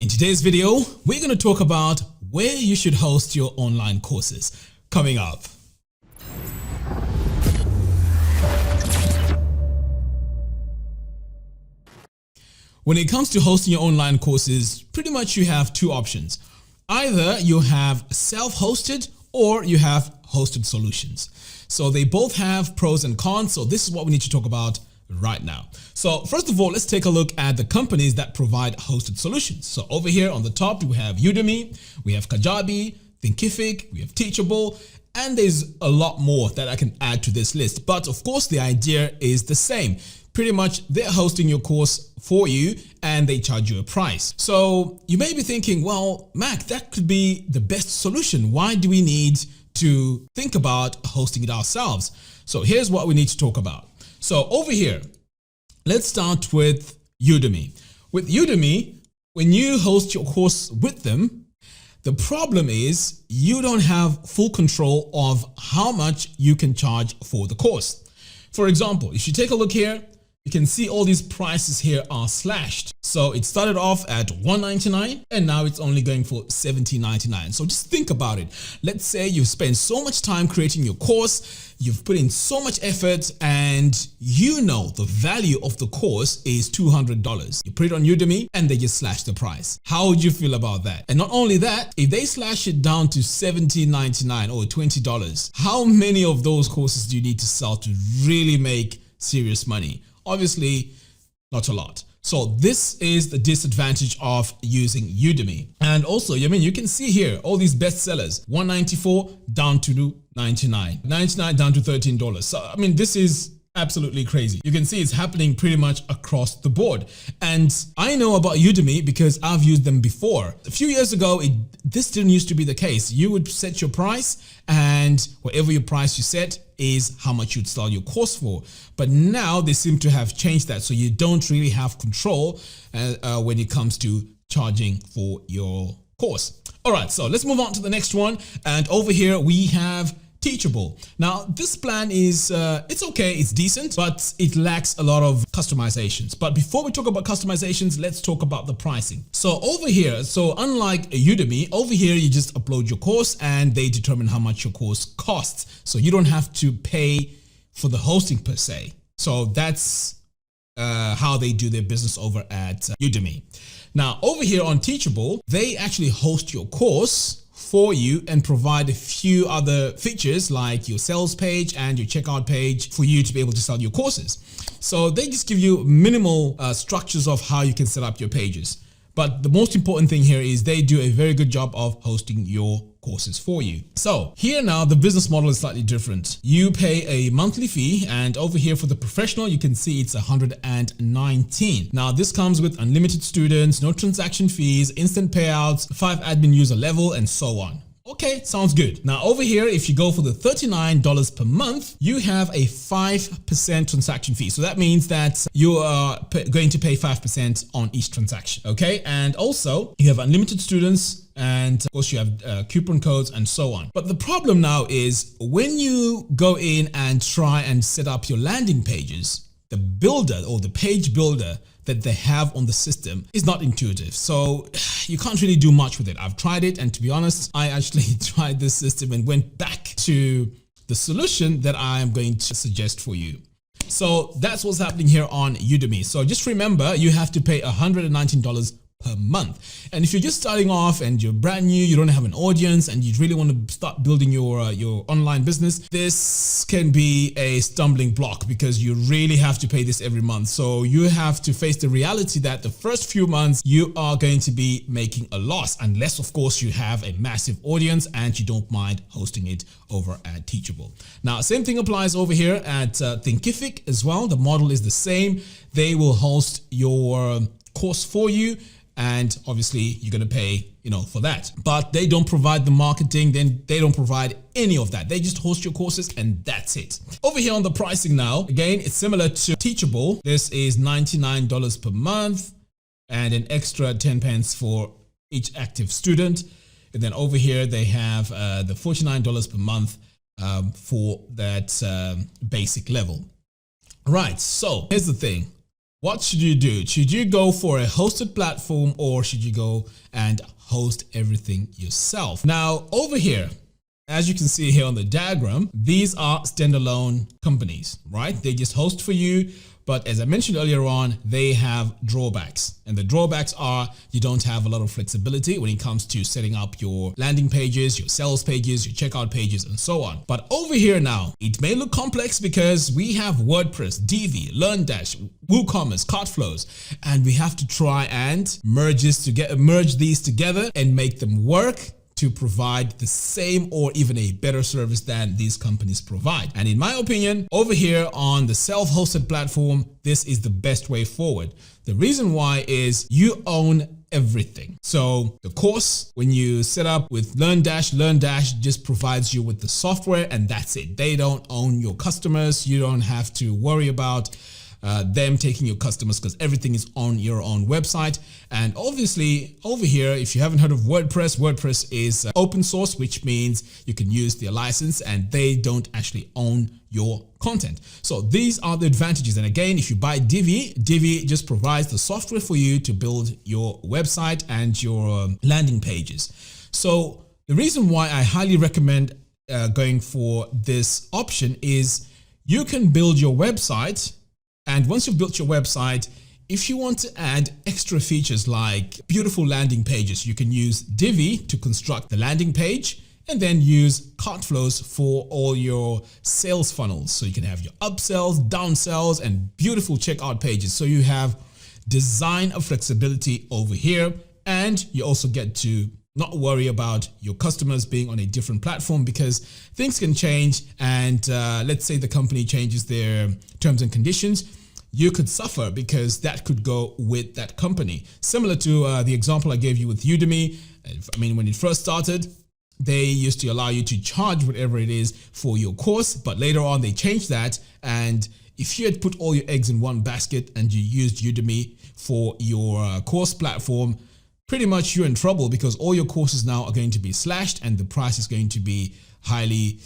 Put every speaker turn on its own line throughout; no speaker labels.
In today's video, we're going to talk about where you should host your online courses. Coming up. When it comes to hosting your online courses, pretty much you have two options. Either you have self-hosted or you have hosted solutions. So they both have pros and cons. So this is what we need to talk about right now. So first of all, let's take a look at the companies that provide hosted solutions. So over here on the top, we have Udemy, we have Kajabi, Thinkific, we have Teachable, and there's a lot more that I can add to this list. But of course, the idea is the same. Pretty much they're hosting your course for you and they charge you a price. So you may be thinking, well, Mac, that could be the best solution. Why do we need to think about hosting it ourselves? So here's what we need to talk about. So over here, let's start with Udemy. With Udemy, when you host your course with them, the problem is you don't have full control of how much you can charge for the course. For example, if you take a look here, you can see all these prices here are slashed. So it started off at $199 and now it's only going for $17.99. So just think about it. Let's say you've spent so much time creating your course, you've put in so much effort, and you know the value of the course is $200. You put it on Udemy and they just slash the price. How would you feel about that? And not only that, if they slash it down to $17.99 or $20, how many of those courses do you need to sell to really make serious money? Obviously, not a lot. So this is the disadvantage of using Udemy. And also, I mean, you can see here all these bestsellers, $194 down to $99, $99 down to $13. So, I mean, this is absolutely crazy. You can see it's happening pretty much across the board. And I know about Udemy because I've used them before. A few years ago, this didn't used to be the case. You would set your price and whatever your price you set is how much you'd sell your course for. But now they seem to have changed that. So you don't really have control when it comes to charging for your course. All right, so let's move on to the next one. And over here we have Teachable. Now this plan is it's okay, it's decent, but it lacks a lot of customizations. But before we talk about customizations, let's talk about the pricing. So over here, so unlike Udemy, over here you just upload your course and they determine how much your course costs. So you don't have to pay for the hosting per se. So that's how they do their business over at Udemy. Now over here on Teachable, they actually host your course for you and provide a few other features like your sales page and your checkout page for you to be able to sell your courses. So they just give you minimal structures of how you can set up your pages. But the most important thing here is they do a very good job of hosting your courses for you. So here now the business model is slightly different. You pay a monthly fee, and over here for the professional you can see it's $119. Now this comes with unlimited students, no transaction fees, instant payouts, 5 admin user level, and so on. Okay, sounds good. Now over here, if you go for the $39 per month, you have a 5% transaction fee. So that means that you are going to pay 5% on each transaction. Okay, and also you have unlimited students, and of course you have coupon codes and so on. But the problem now is when you go in and try and set up your landing pages, the builder or the page builder that they have on the system is not intuitive. So you can't really do much with it. I've tried it, and to be honest, I actually tried this system and went back to the solution that I am going to suggest for you. So that's what's happening here on Udemy. So just remember, you have to pay $119 per month. And if you're just starting off and you're brand new, you don't have an audience, and you really want to start building your online business, this can be a stumbling block because you really have to pay this every month. So you have to face the reality that the first few months you are going to be making a loss, unless of course you have a massive audience and you don't mind hosting it over at Teachable. Now same thing applies over here at Thinkific as well. The model is the same. They will host your course for you, and obviously you're going to pay, for that. But they don't provide the marketing, then they don't provide any of that. They just host your courses and that's it. Over here on the pricing now, again, it's similar to Teachable. This is $99 per month and an extra 10 pence for each active student. And then over here they have the $49 per month for that basic level. Right, so here's the thing. what should you do? Should you go for a hosted platform or should you go and host everything yourself? Now, over here, as you can see here on the diagram, these are standalone companies, right? They just host for you. But as I mentioned earlier on, they have drawbacks. And the drawbacks are you don't have a lot of flexibility when it comes to setting up your landing pages, your sales pages, your checkout pages, and so on. But over here now, it may look complex because we have WordPress, Divi, LearnDash, WooCommerce, Cartflows, and we have to try and merge these together and make them work to provide the same or even a better service than these companies provide. And in my opinion, over here on the self-hosted platform, this is the best way forward. The reason why is you own everything. So the course, when you set up with LearnDash just provides you with the software and that's it. They don't own your customers. You don't have to worry about them taking your customers because everything is on your own website. And obviously over here, if you haven't heard of WordPress, WordPress is open source, which means you can use their license and they don't actually own your content. So these are the advantages. And again, if you buy Divi just provides the software for you to build your website and your landing pages. So the reason why I highly recommend going for this option is you can build your website. And once you've built your website, if you want to add extra features like beautiful landing pages, you can use Divi to construct the landing page and then use Cartflows for all your sales funnels. So you can have your upsells, downsells, and beautiful checkout pages. So you have design of flexibility over here, and you also get to not worry about your customers being on a different platform because things can change. And let's say the company changes their terms and conditions, you could suffer because that could go with that company. Similar to the example I gave you with Udemy. I mean, when it first started, they used to allow you to charge whatever it is for your course, but later on they changed that. And if you had put all your eggs in one basket and you used Udemy for your course platform, pretty much you're in trouble because all your courses now are going to be slashed and the price is going to be highly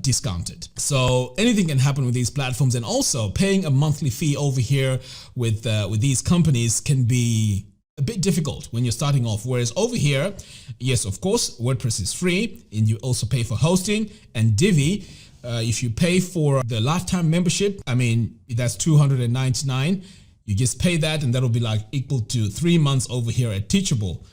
discounted. So anything can happen with these platforms, and also paying a monthly fee over here with these companies can be a bit difficult when you're starting off. Whereas over here, yes, of course, WordPress is free and you also pay for hosting, and Divi, if you pay for the lifetime membership, I mean, that's $299. You just pay that and that'll be like equal to 3 months over here at Teachable.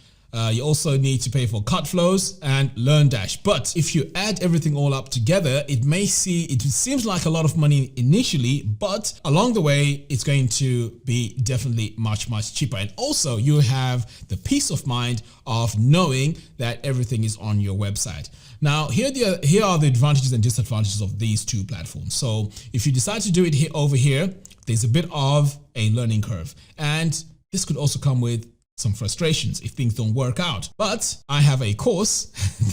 You also need to pay for Cartflows and LearnDash. But if you add everything all up together, it seems like a lot of money initially, but along the way, it's going to be definitely much, much cheaper. And also you have the peace of mind of knowing that everything is on your website. Now, here are the advantages and disadvantages of these two platforms. So if you decide to do it over here, there's a bit of a learning curve. And this could also come with some frustrations if things don't work out. But I have a course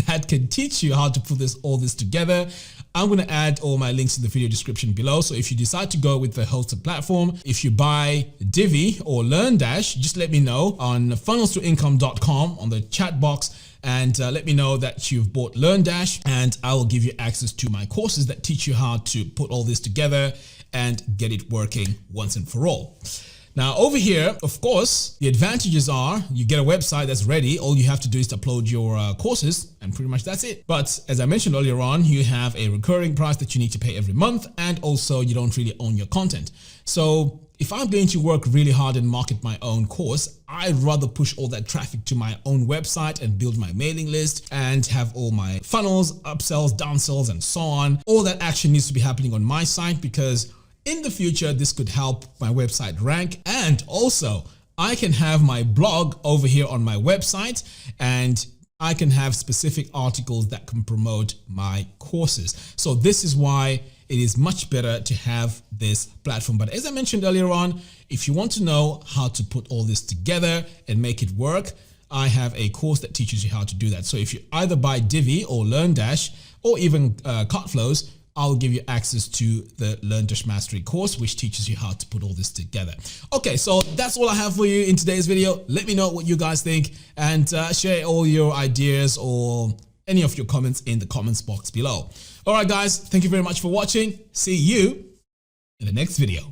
that can teach you how to put all this together. I'm going to add all my links in the video description below. So if you decide to go with the hosted platform, if you buy Divi or LearnDash, just let me know on funnelstoincome.com on the chat box, and let me know that you've bought LearnDash, and I will give you access to my courses that teach you how to put all this together and get it working once and for all. Now over here, of course, the advantages are you get a website that's ready. All you have to do is to upload your courses and pretty much that's it. But as I mentioned earlier on, you have a recurring price that you need to pay every month, and also you don't really own your content. So if I'm going to work really hard and market my own course, I'd rather push all that traffic to my own website and build my mailing list and have all my funnels, upsells, downsells, and so on. All that action needs to be happening on my site because in the future, this could help my website rank. And also I can have my blog over here on my website, and I can have specific articles that can promote my courses. So this is why it is much better to have this platform. But as I mentioned earlier on, if you want to know how to put all this together and make it work, I have a course that teaches you how to do that. So if you either buy Divi or LearnDash or even Cartflows, I'll give you access to the LearnDash Mastery course, which teaches you how to put all this together. Okay, so that's all I have for you in today's video. Let me know what you guys think, and share all your ideas or any of your comments in the comments box below. All right, guys, thank you very much for watching. See you in the next video.